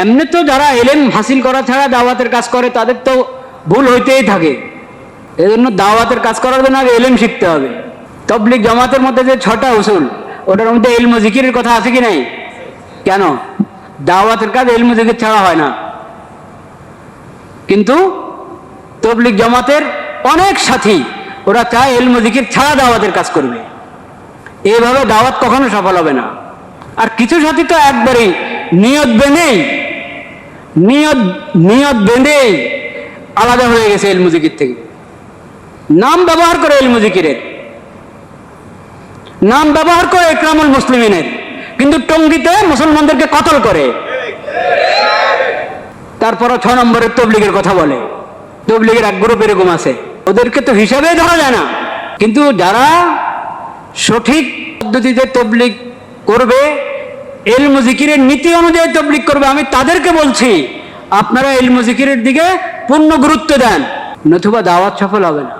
এমনি তো যারা এলেম হাসিল করা ছাড়া দাওয়াতের কাজ করে তাদের তো ভুল হইতেই থাকে। এজন্য দাওয়াতের কাজ করার জন্য আগে এলেম শিখতে হবে। তবলিগ জামাতের মধ্যে যে 6টা উসুল, ওটার মধ্যে ইলম ও জিকিরের কথা আছে কি নাই? কেন? দাওয়াতের কাজ ইলম ও জিকির ছাড়া হয় না। কিন্তু তবলিগ জামাতের অনেক সাথী ওরা চায় ইলম ও জিকির ছাড়া দাওয়াতের কাজ করবে। এইভাবে দাওয়াত কখনো সফল হবে না। আর কিছু সাথী তো একবারেই নিয়ত বেঁধেই আলাদা হয়ে গেছে ইলম ও জিকির থেকে। নাম ব্যবহার করে ইলম ও জিকিরের, নাম ব্যবহার করে ইকরামুল মুসলিমিনের, কিন্তু টঙ্গিতে মুসলমানদেরকে কতল করে। তারপরও 6 নম্বরের তবলিগের কথা বলে। তবলিগের এক গ্রুপ এরকম আছে, ওদেরকে তো হিসাবেই ধরা যায় না। কিন্তু যারা সঠিক পদ্ধতিতে তবলিগ করবে, ইলম ও জিকিরের নীতি অনুযায়ী তবলিগ করবে, আমি তাদেরকে বলছি আপনারা ইলম ও জিকিরের দিকে পূর্ণ গুরুত্ব দেন, নতুবা দাওয়াত সফল হবে না।